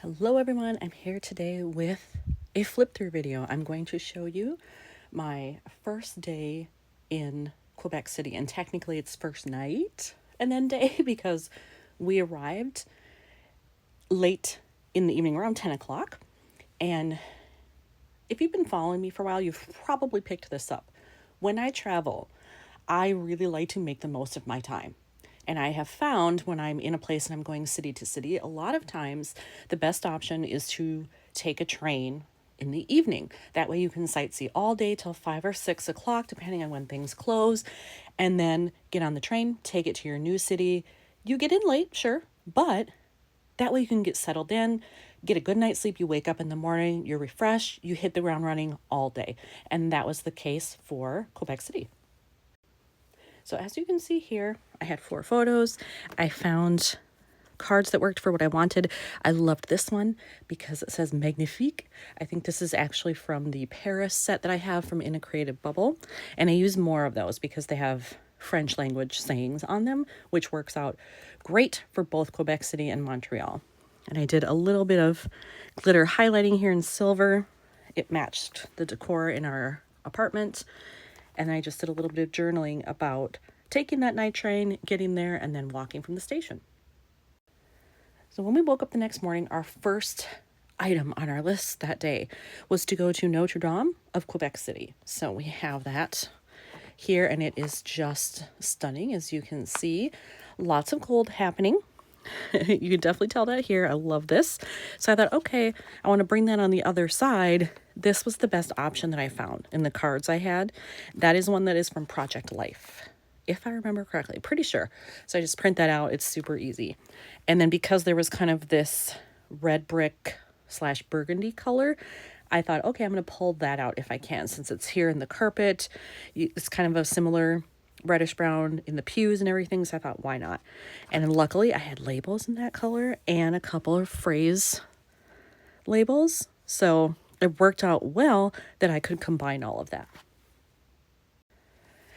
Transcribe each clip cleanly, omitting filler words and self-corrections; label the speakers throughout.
Speaker 1: Hello everyone, I'm here today with a flip-through video. I'm going to show you my first day in Quebec City, and technically it's first night and then day because we arrived late in the evening, around 10 o'clock. And if you've been following me for a while, you've probably picked this up. When I travel, I really like to make the most of my time. And I have found when I'm in a place and I'm going city to city, a lot of times the best option is to take a train in the evening. That way you can sightsee all day till 5 or 6 o'clock, depending on when things close, and then get on the train, take it to your new city. You get in late, sure, but that way you can get settled in, get a good night's sleep. You wake up in the morning, you're refreshed, you hit the ground running all day. And that was the case for Quebec City. So as you can see here, I had 4 photos. I found cards that worked for what I wanted. I loved this one because it says magnifique. I think this is actually from the Paris set that I have from In a Creative Bubble. And I use more of those because they have French language sayings on them, which works out great for both Quebec City and Montreal. And I did a little bit of glitter highlighting here in silver. It matched the decor in our apartment. And I just did a little bit of journaling about taking that night train, getting there, and then walking from the station. So when we woke up the next morning, our first item on our list that day was to go to Notre Dame of Quebec City. So we have that here, and it is just stunning, as you can see. Lots of gold happening. You can definitely tell that here. I love this. So I thought, okay, I want to bring that on the other side. This was the best option that I found in the cards I had. That is one that is from Project Life, if I remember correctly, pretty sure. So I just print that out. It's super easy. And then because there was kind of this red brick / burgundy color, I thought, okay, I'm going to pull that out if I can, since it's here in the carpet. It's kind of a similar reddish brown in the pews and everything, so I thought, why not? And luckily I had labels in that color and a couple of phrase labels, so it worked out well that I could combine all of that.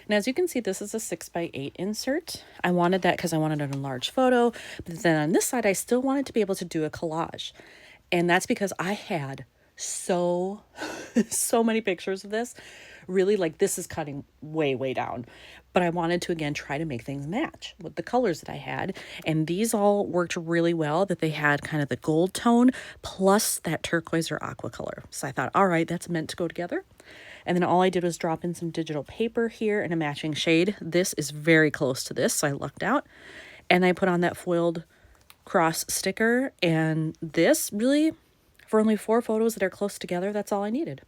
Speaker 1: And as you can see, this is a 6x8 insert. I wanted that because I wanted an enlarged photo, but then on this side I still wanted to be able to do a collage, and that's because I had so many pictures of this. Really, like, this is cutting way down, but I wanted to again try to make things match with the colors that I had, and these all worked really well, that they had kind of the gold tone plus that turquoise or aqua color. So I thought, all right, that's meant to go together. And then all I did was drop in some digital paper here in a matching shade. This is very close to this, so I lucked out, and I put on that foiled cross sticker, and this really, for only 4 photos that are close together, that's all I needed.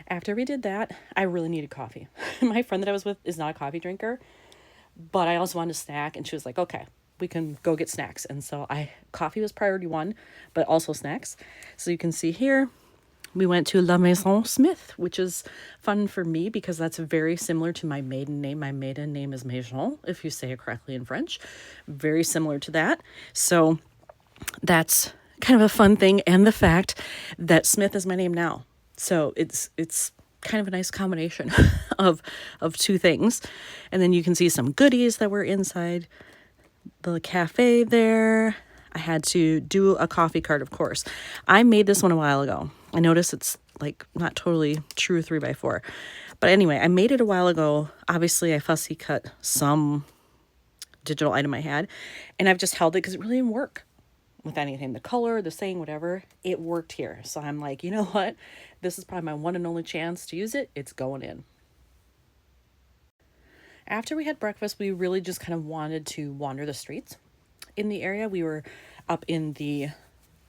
Speaker 1: After we did that, I really needed coffee. My friend that I was with is not a coffee drinker, but I also wanted a snack, and she was like, okay, we can go get snacks. And so coffee was priority 1, but also snacks. So you can see here, we went to La Maison Smith, which is fun for me because that's very similar to my maiden name. My maiden name is Maison, if you say it correctly in French. Very similar to that. So that's kind of a fun thing, and the fact that Smith is my name now. So it's kind of a nice combination of 2 things. And then you can see some goodies that were inside the cafe there. I had to do a coffee card, of course. I made this one a while ago. I noticed it's like not totally true 3x4. But anyway, I made it a while ago. Obviously, I fussy cut some digital item I had, and I've just held it because it really didn't work with anything. The color, the saying, whatever, it worked here. So I'm like, you know what? This is probably my one and only chance to use it. It's going in. After we had breakfast, we really just kind of wanted to wander the streets in the area. We were up in the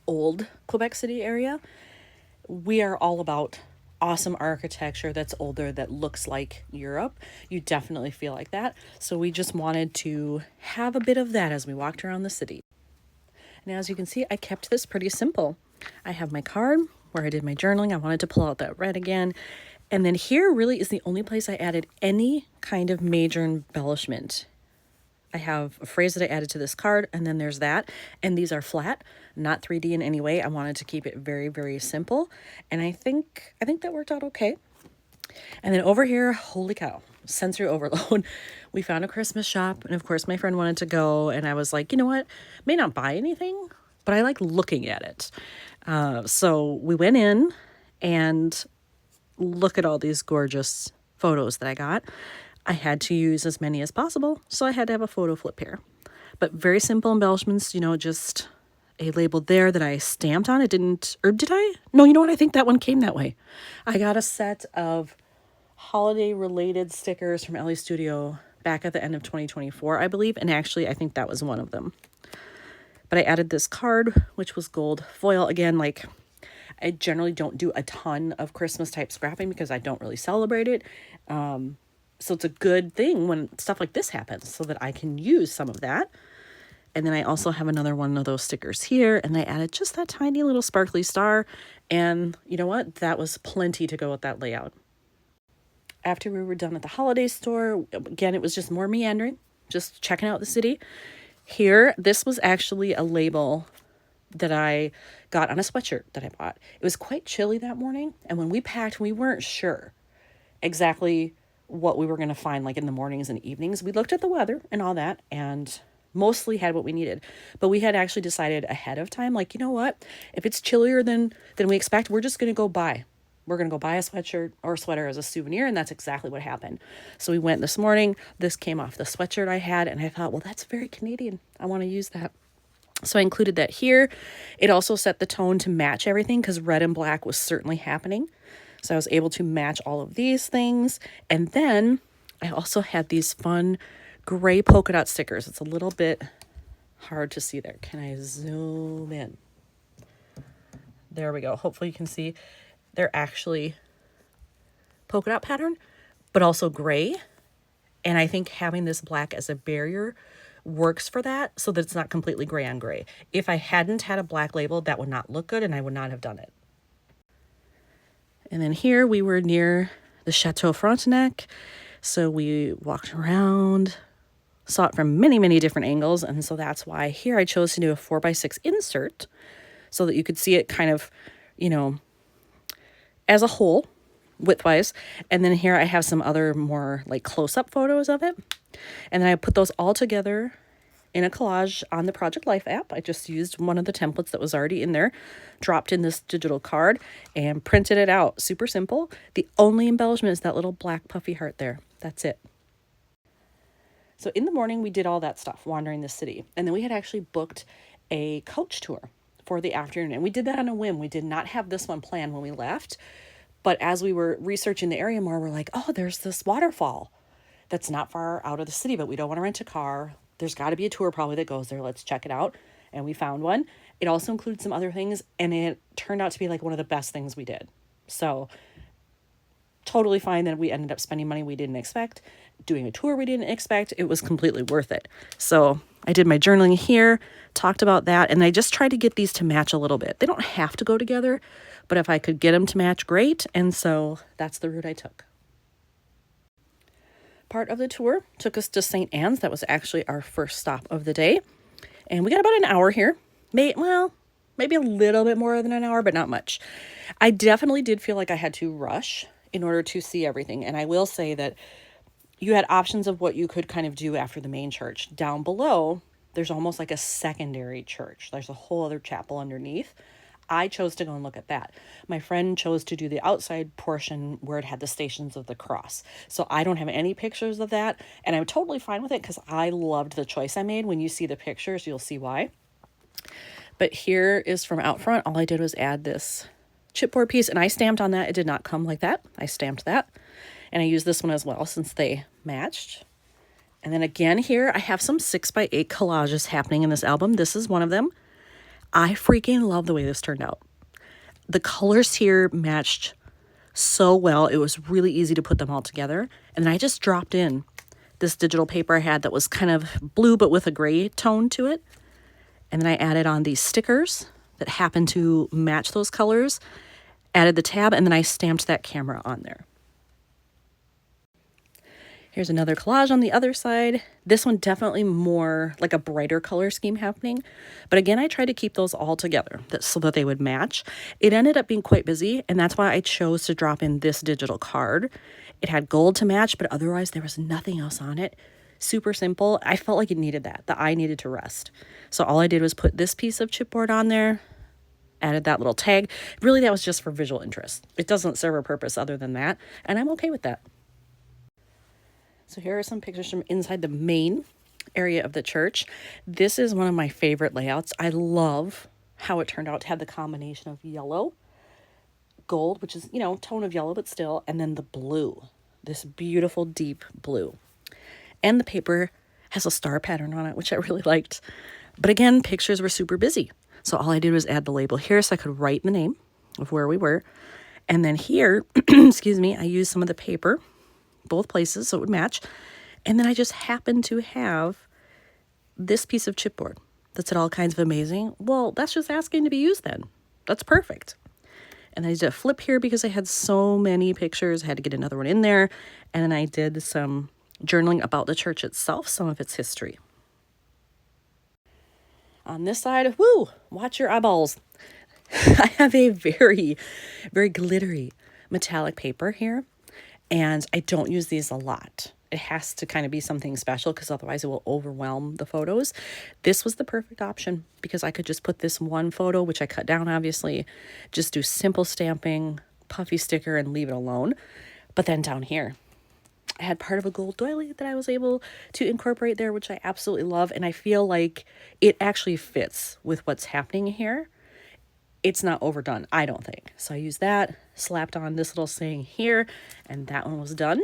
Speaker 1: old Quebec City area. We are all about awesome architecture that's older, that looks like Europe. You definitely feel like that. So we just wanted to have a bit of that as we walked around the city. And as you can see, I kept this pretty simple. I have my card where I did my journaling. I wanted to pull out that red again. And then here really is the only place I added any kind of major embellishment. I have a phrase that I added to this card, and then there's that. And these are flat, not 3D in any way. I wanted to keep it very simple. And I think that worked out okay. And then over here, holy cow, sensory overload. We found a Christmas shop, and of course my friend wanted to go, and I was like, you know what, may not buy anything, but I like looking at it. So we went in and look at all these gorgeous photos that I got. I had to use as many as possible, so I had to have a photo flip here. But very simple embellishments, you know, just a label there that I stamped on. It didn't, or did I? No, you know what? I think that one came that way. I got a set of holiday-related stickers from Ellie Studio back at the end of 2024, I believe, and actually I think that was one of them. But I added this card, which was gold foil. Again, like, I generally don't do a ton of Christmas type scrapping because I don't really celebrate it. So it's a good thing when stuff like this happens so that I can use some of that. And then I also have another one of those stickers here, and I added just that tiny little sparkly star. And you know what? That was plenty to go with that layout. After we were done at the holiday store, again, it was just more meandering, just checking out the city. Here, this was actually a label that I got on a sweatshirt that I bought. It was quite chilly that morning, and when we packed, we weren't sure exactly what we were going to find, like in the mornings and evenings. We looked at the weather and all that, and mostly had what we needed. But we had actually decided ahead of time, like, you know what? If it's chillier than we expect, we're just going to go buy. We're going to go buy a sweatshirt or sweater as a souvenir, and that's exactly what happened. So we went this morning. This came off the sweatshirt I had, and I thought, well, that's very Canadian. I want to use that. So I included that here. It also set the tone to match everything because red and black was certainly happening. So I was able to match all of these things. And then I also had these fun gray polka dot stickers. It's a little bit hard to see there. Can I zoom in? There we go. Hopefully you can see they're actually polka dot pattern, but also gray. And I think having this black as a barrier works for that so that it's not completely gray on gray. If I hadn't had a black label, that would not look good and I would not have done it. And then here we were near the Chateau Frontenac. So we walked around, saw it from many, many different angles. And so that's why here I chose to do a 4x6 insert so that you could see it kind of, you know, as a whole, widthwise. And then here I have some other more like close-up photos of it. And then I put those all together in a collage on the Project Life app. I just used one of the templates that was already in there, dropped in this digital card, and printed it out. Super simple. The only embellishment is that little black puffy heart there. That's it. So in the morning, we did all that stuff, wandering the city. And then we had actually booked a coach tour for the afternoon. And we did that on a whim. We did not have this one planned when we left. But as we were researching the area more, we're like, oh, there's this waterfall that's not far out of the city, but we don't want to rent a car. There's got to be a tour probably that goes there. Let's check it out. And we found one. It also included some other things, and it turned out to be like one of the best things we did. So totally fine that we ended up spending money we didn't expect, doing a tour we didn't expect. It was completely worth it. So I did my journaling here, talked about that, and I just tried to get these to match a little bit. They don't have to go together, but if I could get them to match, great. And so that's the route I took. Part of the tour took us to St. Anne's. That was actually our first stop of the day. And we got about an hour here. Maybe a little bit more than an hour, but not much. I definitely did feel like I had to rush in order to see everything. And I will say that you had options of what you could kind of do after the main church. Down below, there's almost like a secondary church. There's a whole other chapel underneath. I chose to go and look at that. My friend chose to do the outside portion where it had the Stations of the Cross. So I don't have any pictures of that. And I'm totally fine with it because I loved the choice I made. When you see the pictures, you'll see why. But here is from out front. All I did was add this chipboard piece, and I stamped on that. It did not come like that. I stamped that. And I used this one as well since they matched. And then again here, I have some 6x8 collages happening in this album. This is one of them. I freaking love the way this turned out. The colors here matched so well. It was really easy to put them all together. And then I just dropped in this digital paper I had that was kind of blue but with a gray tone to it. And then I added on these stickers that happened to match those colors, added the tab, and then I stamped that camera on there. Here's another collage on the other side. This one definitely more like a brighter color scheme happening. But again, I tried to keep those all together so that they would match. It ended up being quite busy, and that's why I chose to drop in this digital card. It had gold to match, but otherwise there was nothing else on it. super simple. I felt like it needed that. The eye needed to rest. So all I did was put this piece of chipboard on there, added that little tag. Really, that was just for visual interest. It doesn't serve a purpose other than that, and I'm okay with that. So here are some pictures from inside the main area of the church. This is one of my favorite layouts. I love how it turned out to have the combination of yellow, gold, which is, you know, tone of yellow, but still, and then the blue, this beautiful deep blue. And the paper has a star pattern on it, which I really liked. But again, pictures were super busy. So all I did was add the label here so I could write the name of where we were. And then here, excuse me, I used some of the paper, both places, so it would match. And then I just happened to have this piece of chipboard that said all kinds of amazing. Well, that's just asking to be used then. That's perfect. And I did a flip here because I had so many pictures. I had to get another one in there. And then I did some journaling about the church itself, some of its history. On this side, whoo, watch your eyeballs. I have a very, very glittery metallic paper here. And I don't use these a lot. It has to kind of be something special because otherwise it will overwhelm the photos. This was the perfect option because I could just put this one photo, which I cut down obviously, just do simple stamping, puffy sticker, and leave it alone. But then down here, I had part of a gold doily that I was able to incorporate there, which I absolutely love. And I feel like it actually fits with what's happening here. It's not overdone, I don't think. So I used that, slapped on this little saying here, and that one was done.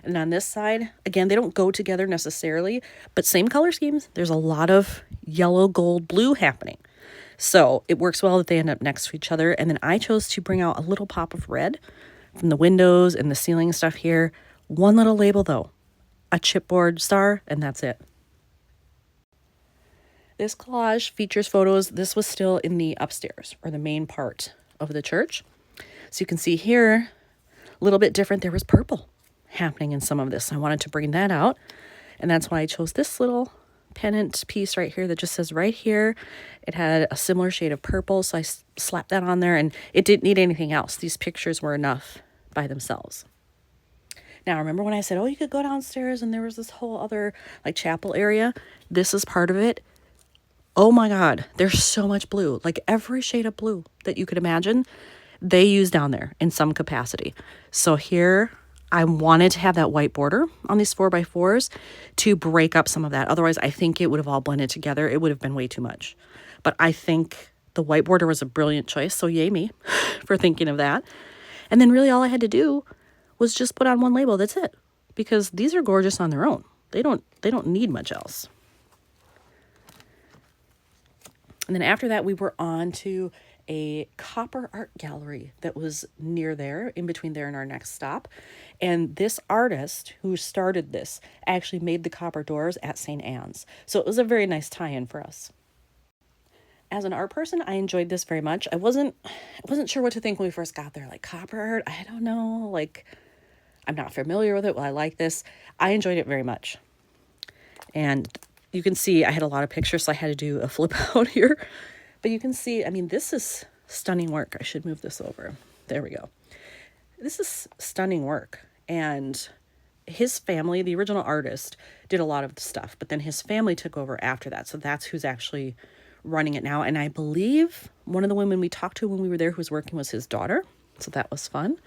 Speaker 1: And on this side, again, they don't go together necessarily, but same color schemes. There's a lot of yellow, gold, blue happening. So it works well that they end up next to each other. And then I chose to bring out a little pop of red from the windows and the ceiling stuff here. One little label though, a chipboard star, and that's it. This collage features photos. This was still in the upstairs or the main part of the church. So you can see here, a little bit different. There was purple happening in some of this. I wanted to bring that out. And that's why I chose this little pennant piece right here that just says right here. It had a similar shade of purple. So I slapped that on there and it didn't need anything else. These pictures were enough by themselves. Now, remember when I said, oh, you could go downstairs and there was this whole other like chapel area? This is part of it. Oh my God, there's so much blue, like every shade of blue that you could imagine, they use down there in some capacity. So here, I wanted to have that white border on these 4x4s to break up some of that. Otherwise, I think it would have all blended together. It would have been way too much. But I think the white border was a brilliant choice. So yay me for thinking of that. And then really all I had to do was just put on one label. That's it. Because these are gorgeous on their own. They don't need much else. And then after that, we were on to a copper art gallery that was near there, in between there and our next stop. And this artist who started this actually made the copper doors at St. Anne's. So it was a very nice tie-in for us. As an art person, I enjoyed this very much. I wasn't sure what to think when we first got there. Like, copper art, I don't know. Like, I'm not familiar with it. Well, I like this. I enjoyed it very much. And you can see I had a lot of pictures, so I had to do a flip out here. But you can see, I mean, this is stunning work. I should move this over. There we go. This is stunning work. And his family, the original artist, did a lot of the stuff. But then his family took over after that. So that's who's actually running it now. And I believe one of the women we talked to when we were there who was working was his daughter. So that was fun.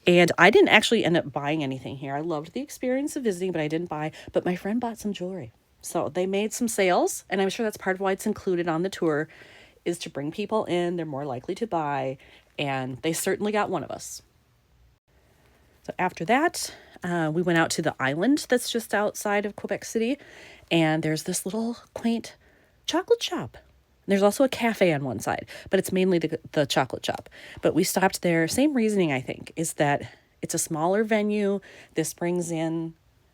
Speaker 1: And I didn't actually end up buying anything here. I loved the experience of visiting, but I didn't buy. But my friend bought some jewelry. So they made some sales, and I'm sure that's part of why it's included on the tour, is to bring people in. They're more likely to buy, and they certainly got one of us. So after that, we went out to the island that's just outside of Quebec City, and there's this little quaint chocolate shop. There's also a cafe on one side, but it's mainly the chocolate shop. But we stopped there. Same reasoning, I think, is that it's a smaller venue. This brings in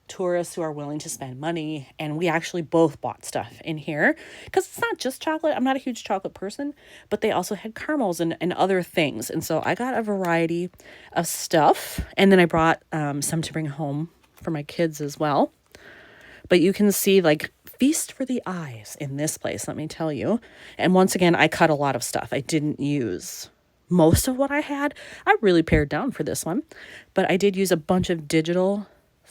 Speaker 1: tourists who are willing to spend money. And we actually both bought stuff in here because it's not just chocolate. I'm not a huge chocolate person, but they also had caramels and other things. And so I got a variety of stuff. And then I brought some to bring home for my kids as well. But you can see, like, feast for the eyes in this place, let me tell you. And once again, I cut a lot of stuff. I didn't use most of what I had. I really pared down for this one. But I did use a bunch of digital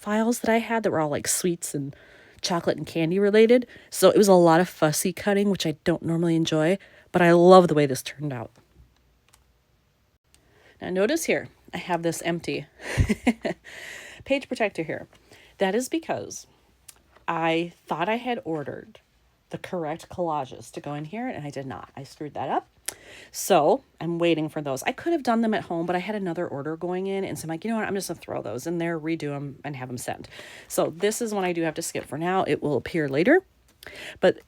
Speaker 1: files that I had that were all like sweets and chocolate and candy related. So it was a lot of fussy cutting, which I don't normally enjoy, but I love the way this turned out. Now notice here, I have this empty page protector here. That is because I thought I had ordered the correct collages to go in here, and I did not. I screwed that up. So I'm waiting for those. I could have done them at home, but I had another order going in, and so I'm like, you know what, I'm just gonna throw those in there, redo them, and have them sent. So this is one I do have to skip for now. It will appear later, but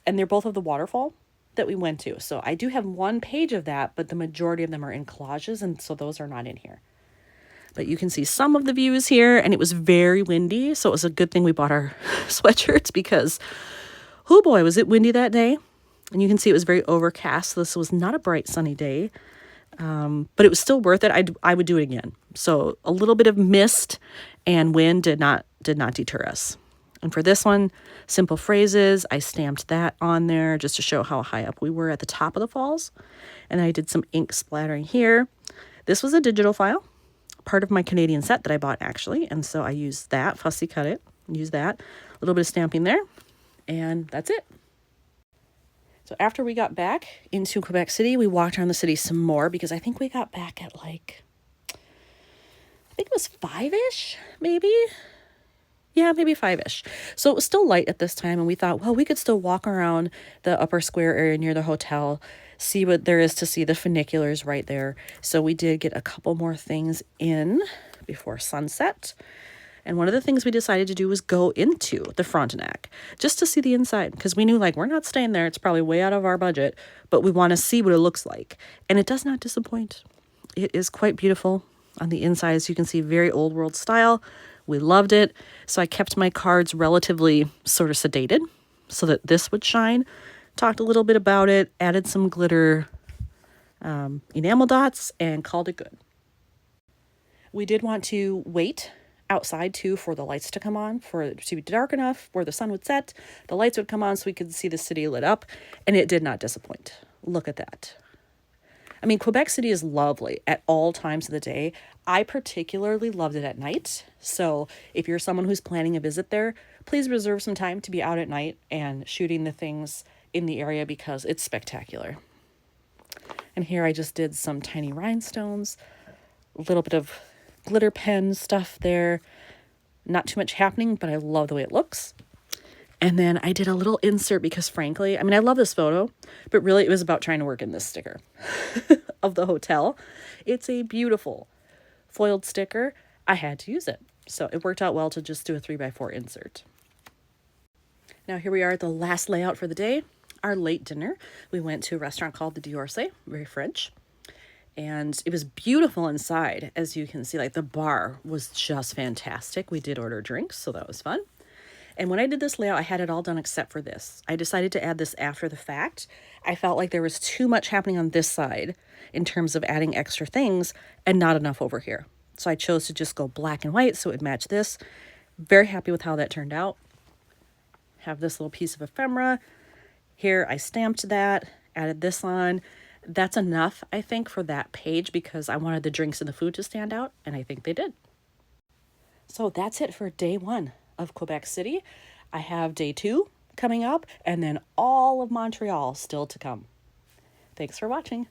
Speaker 1: they're both of the waterfall that we went to. So I do have one page of that, but the majority of them are in collages, and so those are not in here. But you can see some of the views here, and it was very windy, so it was a good thing we bought our sweatshirts because, oh boy, was it windy that day. And you can see it was very overcast. This was not a bright sunny day, but it was still worth it. I would do it again. So a little bit of mist and wind did not deter us. And for this one, simple phrases, I stamped that on there just to show how high up we were at the top of the falls. And I did some ink splattering here. This was a digital file, part of my Canadian set that I bought actually. And so I used that, fussy cut it, use that, a little bit of stamping there, and that's it. So after we got back into Quebec City, we walked around the city some more because I think we got back at like, I think it was 5-ish, maybe. Yeah, maybe 5-ish. So it was still light at this time, and we thought, well, we could still walk around the upper square area near the hotel, see what there is to see. The funiculars right there. So we did get a couple more things in before sunset. And one of the things we decided to do was go into the Frontenac just to see the inside, because we knew like we're not staying there. It's probably way out of our budget, but we want to see what it looks like. And it does not disappoint. It is quite beautiful on the inside. As you can see, very old world style. We loved it. So I kept my cards relatively sort of sedated so that this would shine. Talked a little bit about it, added some glitter enamel dots, and called it good. We did want to wait outside too for the lights to come on, for it to be dark enough where the sun would set, the lights would come on so we could see the city lit up, and it did not disappoint. Look at that. I mean, Quebec City is lovely at all times of the day. I particularly loved it at night. So if you're someone who's planning a visit there, please reserve some time to be out at night and shooting the things in the area because it's spectacular. And here I just did some tiny rhinestones, a little bit of glitter pen stuff there. Not too much happening, but I love the way it looks. And then I did a little insert because frankly, I mean, I love this photo, but really it was about trying to work in this sticker of the hotel. It's a beautiful foiled sticker. I had to use it. So it worked out well to just do a 3x4 insert. Now here we are at the last layout for the day, our late dinner. We went to a restaurant called the Diorce, very French. And it was beautiful inside. As you can see, like the bar was just fantastic. We did order drinks, so that was fun. And when I did this layout, I had it all done except for this. I decided to add this after the fact. I felt like there was too much happening on this side in terms of adding extra things and not enough over here. So I chose to just go black and white so it would match this. Very happy with how that turned out. Have this little piece of ephemera. Here I stamped that, added this on. That's enough, I think, for that page because I wanted the drinks and the food to stand out, and I think they did. So that's it for day 1 of Quebec City. I have day 2 coming up, and then all of Montreal still to come. Thanks for watching.